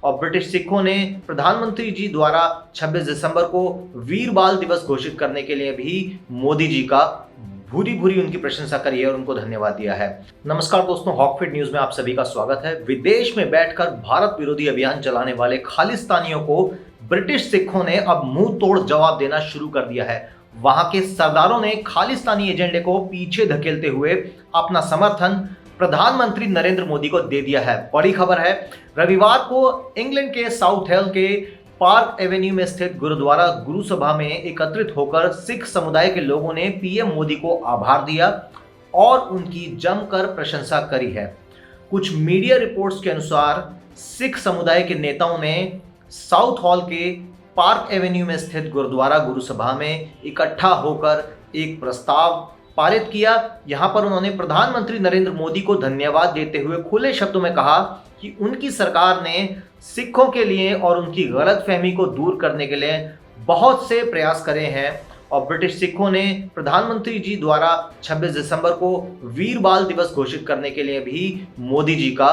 और ब्रिटिश सिखों ने प्रधानमंत्री जी द्वारा 26 दिसंबर को वीर बाल दिवस घोषित करने के लिए भी मोदी जी का भूरी भूरी उनकी प्रशंसा करी है और उनको धन्यवाद दिया है। नमस्कार दोस्तों, हॉकफिट न्यूज में आप सभी का स्वागत है। विदेश में बैठकर भारत विरोधी अभियान चलाने वाले खालिस्तानियों को ब्रिटिश सिखों ने अब मुंह तोड़ जवाब देना शुरू कर दिया है। वहां के सरदारों ने खालिस्तानी एजेंडे को पीछे धकेलते हुए अपना समर्थन प्रधानमंत्री नरेंद्र मोदी को दे दिया है। बड़ी खबर है, रविवार को इंग्लैंड के साउथ हेल के पार्क एवेन्यू में स्थित गुरुद्वारा गुरु सभा में एकत्रित होकर सिख समुदाय के लोगों ने पीएम मोदी को आभार दिया और उनकी जमकर प्रशंसा करी है। कुछ मीडिया रिपोर्ट्स के अनुसार सिख समुदाय के नेताओं ने साउथ हॉल के पार्क एवेन्यू में स्थित गुरुद्वारा गुरु सभा में इकट्ठा होकर एक प्रस्ताव पारित किया। यहां पर उन्होंने प्रधानमंत्री नरेंद्र मोदी को धन्यवाद देते हुए खुले शब्दों में कहा कि उनकी सरकार ने सिखों के लिए और उनकी गलतफहमी को दूर करने के लिए बहुत से प्रयास करे हैं और ब्रिटिश सिखों ने प्रधानमंत्री जी द्वारा 26 दिसंबर को वीर बाल दिवस घोषित करने के लिए भी मोदी जी का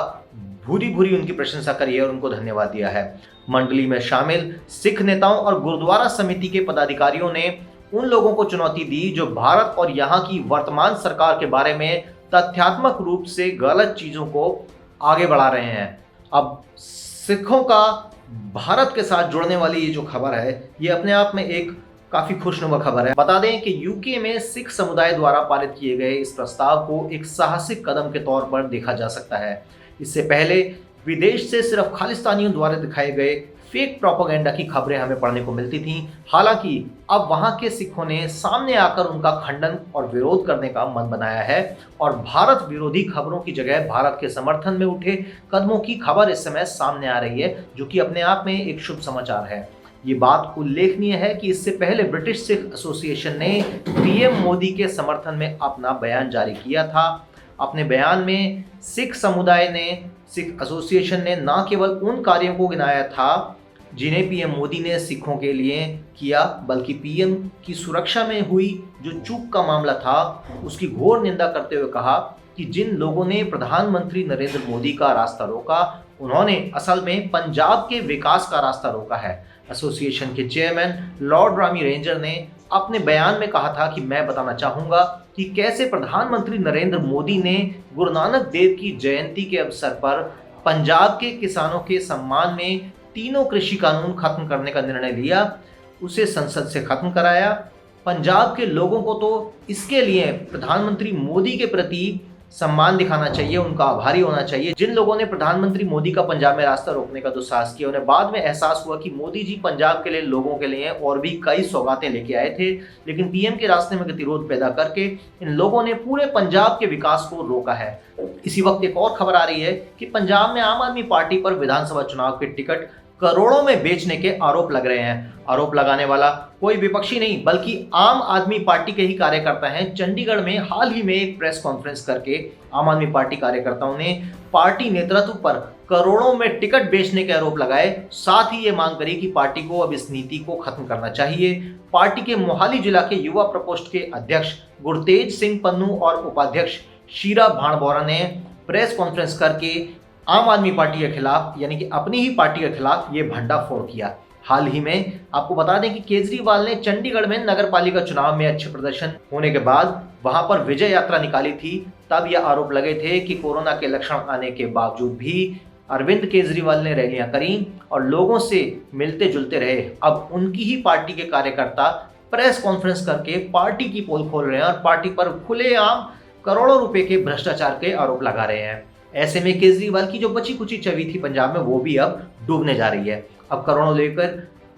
भूरी भूरी उनकी प्रशंसा करी है और उनको धन्यवाद दिया है। मंडली में शामिल सिख नेताओं और गुरुद्वारा समिति के पदाधिकारियों ने उन लोगों को चुनौती दी जो भारत और यहाँ की वर्तमान सरकार के बारे में तथ्यात्मक रूप से गलत चीजों को आगे बढ़ा रहे हैं। अब सिखों का भारत के साथ जुड़ने वाली ये जो खबर है, ये अपने आप में एक काफी खुशनुमा खबर है। बता दें कि यूके में सिख समुदाय द्वारा पारित किए गए इस प्रस्ताव को एक साहसिक कदम के तौर पर देखा जा सकता है। इससे पहले विदेश से सिर्फ खालिस्तानियों द्वारा दिखाए गए फेक प्रोपेगेंडा की खबरें हमें पढ़ने को मिलती थीं। हालांकि अब वहां के सिखों ने सामने आकर उनका खंडन और विरोध करने का मन बनाया है और भारत विरोधी खबरों की जगह भारत के समर्थन में उठे कदमों की खबर इस समय सामने आ रही है, जो कि अपने आप में एक शुभ समाचार है। ये बात उल्लेखनीय है कि इससे पहले ब्रिटिश सिख एसोसिएशन ने पीएम मोदी के समर्थन में अपना बयान जारी किया था। अपने बयान में सिख समुदाय ने, सिख एसोसिएशन ने न केवल उन कार्यों को गिनाया था जिन्हें पीएम मोदी ने सिखों के लिए किया, बल्कि पीएम की सुरक्षा में हुई जो चूक का मामला था उसकी घोर निंदा करते हुए कहा कि जिन लोगों ने प्रधानमंत्री नरेंद्र मोदी का रास्ता रोका, उन्होंने असल में पंजाब के विकास का रास्ता रोका है। एसोसिएशन के चेयरमैन लॉर्ड रामी रेंजर ने अपने बयान में कहा था कि मैं बताना चाहूंगा कि कैसे प्रधानमंत्री नरेंद्र मोदी ने गुरु नानक देव की जयंती के अवसर पर पंजाब के किसानों के सम्मान में तीनों कृषि कानून खत्म करने का निर्णय लिया, उसे संसद से खत्म कराया। पंजाब के लोगों को तो इसके लिए प्रधानमंत्री मोदी के प्रति सम्मान दिखाना चाहिए, उनका आभारी होना चाहिए। जिन लोगों ने प्रधानमंत्री मोदी का पंजाब में रास्ता रोकने का दुस्साहस किया, उन्हें बाद में एहसास हुआ कि मोदी जी पंजाब के लिए, लोगों के लिए और भी कई सौगातें लेके आए थे, लेकिन पीएम के रास्ते में गतिरोध पैदा करके इन लोगों ने पूरे पंजाब के विकास को रोका है। इसी वक्त एक और खबर आ रही है कि पंजाब में आम आदमी पार्टी पर विधानसभा चुनाव के टिकट करोड़ों में बेचने के आरोप लग रहे हैं। आरोप लगाने वाला कोई विपक्षी नहीं बल्कि आम आदमी पार्टी के ही कार्यकर्ता हैं। चंडीगढ़ में हाल ही में एक प्रेस कॉन्फ्रेंस करके आम आदमी पार्टी कार्यकर्ताओं ने पार्टी नेतृत्व पर करोड़ों में टिकट बेचने के आरोप लगाए। साथ ही ये मांग करी कि पार्टी को अब इस नीति को खत्म करना चाहिए। पार्टी के मोहाली जिला के युवा प्रकोष्ठ के अध्यक्ष गुरतेज सिंह पन्नू और उपाध्यक्ष शीरा भाणबोरा ने प्रेस कॉन्फ्रेंस करके आम आदमी पार्टी के खिलाफ, यानी कि अपनी ही पार्टी के खिलाफ ये भंडाफोड़ किया। हाल ही में आपको बता दें कि केजरीवाल ने चंडीगढ़ में नगर पालिका चुनाव में अच्छे प्रदर्शन होने के बाद वहां पर विजय यात्रा निकाली थी। तब यह आरोप लगे थे कि कोरोना के लक्षण आने के बावजूद भी अरविंद केजरीवाल ने रैलियां करी और लोगों से मिलते जुलते रहे। अब उनकी ही पार्टी के कार्यकर्ता प्रेस कॉन्फ्रेंस करके पार्टी की पोल खोल रहे हैं और पार्टी पर खुलेआम करोड़ों रुपए के भ्रष्टाचार के आरोप लगा रहे हैं। ऐसे में केजरीवाल की जो बची कुची छवि थी पंजाब में, वो भी अब डूबने जा रही है। अब करोड़ों लेकर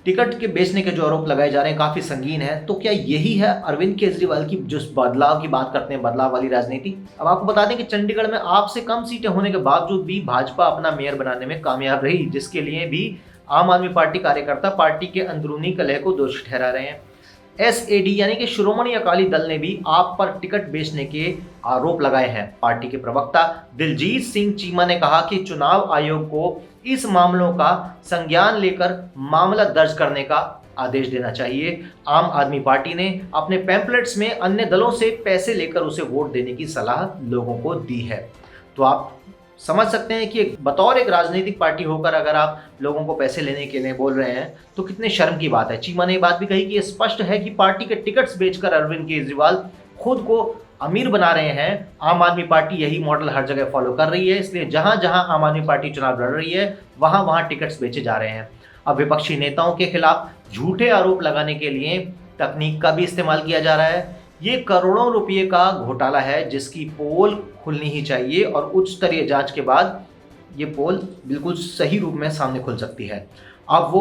टिकट के बेचने के जो आरोप लगाए जा रहे हैं काफी संगीन है। तो क्या यही है अरविंद केजरीवाल की जो बदलाव की बात करते हैं, बदलाव वाली राजनीति? अब आपको बता दें कि चंडीगढ़ में आप से कम सीटें होने के बावजूद भी भाजपा अपना मेयर बनाने में कामयाब रही, जिसके लिए भी आम आदमी पार्टी कार्यकर्ता पार्टी के अंदरूनी कलह को दोषी ठहरा रहे हैं। एसएडी यानी कि श्रोमणी अकाली दल ने भी आप पर टिकट बेचने के आरोप लगाए हैं। पार्टी के प्रवक्ता दिलजीत सिंह चीमा ने कहा कि चुनाव आयोग को इस मामलों का संज्ञान लेकर मामला दर्ज करने का आदेश देना चाहिए। आम आदमी पार्टी ने अपने पैम्पलेट्स में अन्य दलों से पैसे लेकर उसे वोट देने की सलाह लोगों को दी है। तो आप समझ सकते हैं कि बतौर एक राजनीतिक पार्टी होकर अगर आप लोगों को पैसे लेने के लिए बोल रहे हैं तो कितने शर्म की बात है। चीमा ने ये बात भी कही कि ये स्पष्ट है कि पार्टी के टिकट्स बेचकर अरविंद केजरीवाल खुद को अमीर बना रहे हैं। आम आदमी पार्टी यही मॉडल हर जगह फॉलो कर रही है, इसलिए जहां जहां आम आदमी पार्टी चुनाव लड़ रही है वहां वहां टिकट्स बेचे जा रहे हैं। अब विपक्षी नेताओं के खिलाफ झूठे आरोप लगाने के लिए तकनीक का भी इस्तेमाल किया जा रहा है। ये करोड़ों रुपए का घोटाला है जिसकी पोल खुलनी ही चाहिए और उच्च स्तरीय जांच के बाद ये पोल बिल्कुल सही रूप में सामने खुल सकती है। अब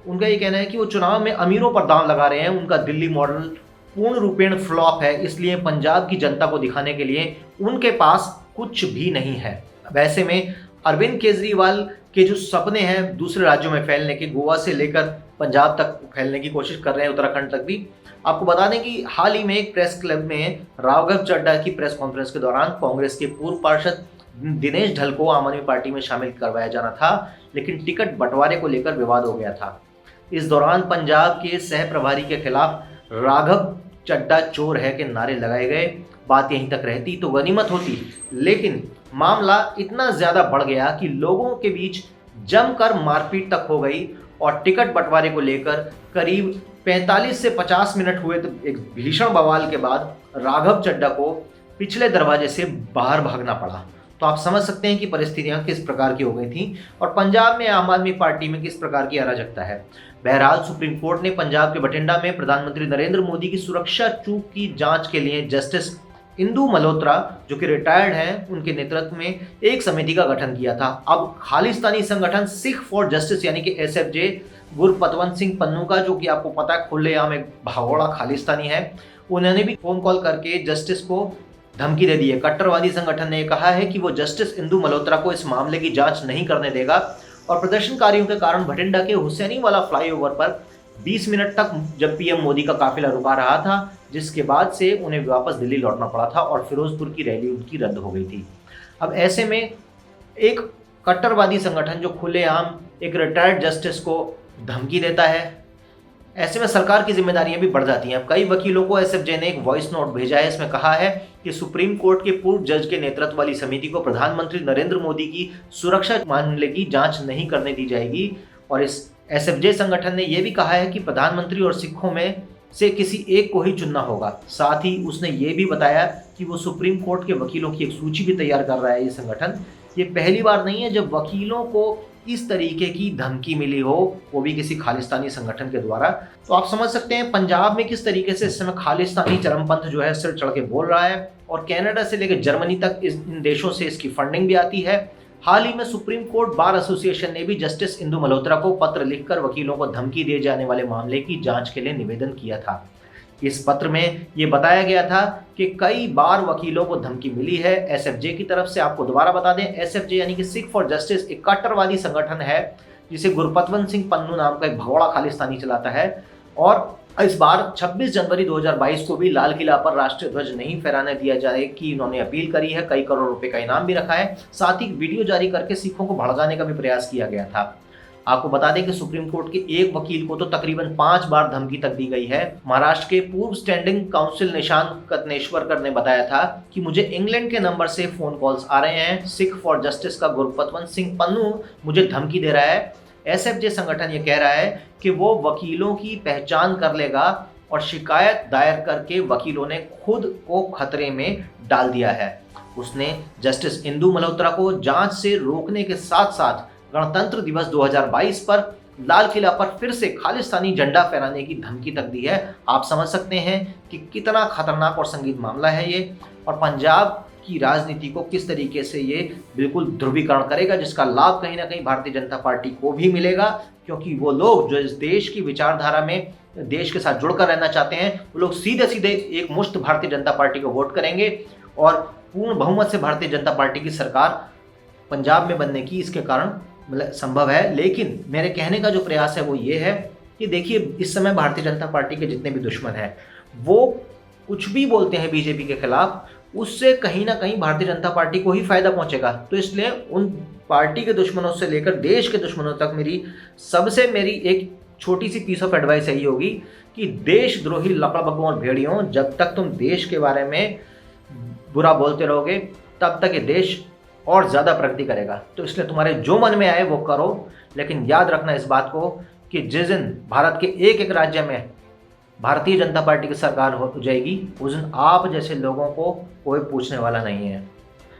उनका ये कहना है कि वो चुनाव में अमीरों पर दांव लगा रहे हैं, उनका दिल्ली मॉडल पूर्ण रूपेण फ्लॉप है, इसलिए पंजाब की जनता को दिखाने के लिए उनके पास कुछ भी नहीं है। वैसे में अरविंद केजरीवाल के जो सपने हैं दूसरे राज्यों में फैलने के, गोवा से लेकर पंजाब तक फैलने की कोशिश कर रहे हैं, उत्तराखंड तक भी। आपको बता दें कि हाल ही में एक प्रेस क्लब में राघव चड्ढा की प्रेस कॉन्फ्रेंस के दौरान कांग्रेस के पूर्व पार्षद दिनेश ढल को आम आदमी पार्टी में शामिल करवाया जाना था, लेकिन टिकट बंटवारे को लेकर विवाद हो गया था। इस दौरान पंजाब के सह प्रभारी के खिलाफ राघव चड्ढा चोर है के नारे लगाए गए। बात यहीं तक रहती तो गनीमत होती, लेकिन मामला इतना ज्यादा बढ़ गया कि लोगों के बीच जमकर मारपीट तक हो गई और टिकट बंटवारे को लेकर करीब 45 से 50 मिनट हुए तो एक भीषण बवाल के बाद राघव चड्ढा को पिछले दरवाजे से बाहर भागना पड़ा। तो आप समझ सकते हैं कि परिस्थितियां किस प्रकार की हो गई थी और पंजाब में आम आदमी पार्टी में किस प्रकार की अराजकता है। बहरहाल सुप्रीम कोर्ट ने पंजाब के बठिंडा में प्रधानमंत्री नरेंद्र मोदी की सुरक्षा चूक की जांच के लिए जस्टिस इंदु मल्होत्रा जो कि रिटायर्ड हैं उनके नेतृत्व में एक समिति का गठन किया था। अब खालिस्तानी संगठन सिख फॉर जस्टिस यानी कि एसएफजे गुरपतवंत सिंह पन्नू का, जो कि आपको पता है खुलेआम एक भगोड़ा खालिस्तानी है, उन्होंने भी फोन कॉल करके जस्टिस को धमकी दे दी है। कट्टरवादी संगठन ने कहा है कि वो जस्टिस इंदु मल्होत्रा को इस मामले की जांच नहीं करने देगा और प्रदर्शनकारियों के कारण बठिंडा के हुसैनीवाला फ्लाईओवर पर 20 मिनट तक जब पीएम मोदी का काफिला रुका रहा था, जिसके बाद से उन्हें वापस दिल्ली लौटना पड़ा था और फिरोजपुर की रैली उनकी रद्द हो गई थी। अब ऐसे में एक कट्टरवादी संगठन जो खुलेआम एक रिटायर्ड जस्टिस को धमकी देता है, ऐसे में सरकार की जिम्मेदारियां भी बढ़ जाती हैं। अब कई वकीलों को एसएफजे ने एक वॉइस नोट भेजा है, इसमें कहा है कि सुप्रीम कोर्ट के पूर्व जज के नेतृत्व वाली समिति को प्रधानमंत्री नरेंद्र मोदी की सुरक्षा मामले की जांच नहीं करने दी जाएगी। और इस एसएफजे संगठन ने यह भी कहा है कि प्रधानमंत्री और सिखों में से किसी एक को ही चुनना होगा। साथ ही उसने ये भी बताया कि वो सुप्रीम कोर्ट के वकीलों की एक सूची भी तैयार कर रहा है। ये संगठन, ये पहली बार नहीं है जब वकीलों को इस तरीके की धमकी मिली हो, वो भी किसी खालिस्तानी संगठन के द्वारा। तो आप समझ सकते हैं पंजाब में किस तरीके से इस समय खालिस्तानी चरमपंथ जो है सिर चढ़ के बोल रहा है और कनाडा से लेकर जर्मनी तक इन देशों से इसकी फंडिंग भी आती है। हाल ही में सुप्रीम कोर्ट बार एसोसिएशन ने भी जस्टिस इंदु मल्होत्रा को पत्र लिखकर वकीलों को धमकी दिए जाने वाले मामले की जांच के लिए निवेदन किया था। इस पत्र में ये बताया गया था कि कई बार वकीलों को धमकी मिली है एसएफजे की तरफ से। आपको दोबारा बता दें, एसएफजे यानी कि सिख फॉर जस्टिस एक कट्टरवादी संगठन है जिसे गुरपतवंत सिंह पन्नू नाम का एक भगोड़ा खालिस्तानी चलाता है। और इस बार 26 जनवरी 2022 को भी लाल किला पर राष्ट्रीय ध्वज नहीं फहराने दिया जाए की इन्होंने अपील करी है। कई करोड़ रुपए का इनाम भी रखा है। साथ ही वीडियो जारी करके सिखों को भड़काने का भी प्रयास किया गया था। आपको बता दें कि सुप्रीम कोर्ट के एक वकील को तो तकरीबन 5 बार धमकी तक दी गई है। महाराष्ट्र के पूर्व स्टैंडिंग काउंसिल निशांत कतनेश्वरकर ने बताया था कि मुझे इंग्लैंड के नंबर से फोन कॉल्स आ रहे हैं। सिख फॉर जस्टिस का गुरपतवंत सिंह पन्नू मुझे धमकी दे रहा है। एसएफजे संगठन ये कह रहा है कि वो वकीलों की पहचान कर लेगा और शिकायत दायर करके वकीलों ने खुद को खतरे में डाल दिया है। उसने जस्टिस इंदु मल्होत्रा को जांच से रोकने के साथ साथ गणतंत्र दिवस 2022 पर लाल किला पर फिर से खालिस्तानी झंडा फहराने की धमकी तक दी है। आप समझ सकते हैं कि कितना खतरनाक और संगीन मामला है ये, और पंजाब की राजनीति को किस तरीके से ये बिल्कुल ध्रुवीकरण करेगा, जिसका लाभ कहीं ना कहीं भारतीय जनता पार्टी को भी मिलेगा, क्योंकि वो लोग जो इस देश की विचारधारा में देश के साथ जुड़कर रहना चाहते हैं वो लोग सीधे सीधे एक मुश्त भारतीय जनता पार्टी को वोट करेंगे और पूर्ण बहुमत से भारतीय जनता पार्टी की सरकार पंजाब में बनने की इसके कारण मतलब संभव है। लेकिन मेरे कहने का जो प्रयास है वो ये है कि देखिए, इस समय भारतीय जनता पार्टी के जितने भी दुश्मन हैं वो कुछ भी बोलते हैं बीजेपी के खिलाफ, उससे कहीं ना कहीं भारतीय जनता पार्टी को ही फायदा पहुंचेगा। तो इसलिए उन पार्टी के दुश्मनों से लेकर देश के दुश्मनों तक मेरी एक छोटी सी पीस ऑफ एडवाइस यही होगी कि देशद्रोही लकड़बग्गों और भेड़ियों, जब तक तुम देश के बारे में बुरा बोलते रहोगे तब तक ये देश और ज़्यादा प्रगति करेगा। तो इसलिए तुम्हारे जो मन में आए वो करो, लेकिन याद रखना इस बात को कि जिस दिन भारत के एक एक राज्य में भारतीय जनता पार्टी की सरकार हो जाएगी, उस दिन आप जैसे लोगों को कोई पूछने वाला नहीं है।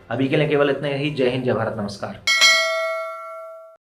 अभी के लिए केवल इतने ही। जय हिंद, जय भारत, नमस्कार।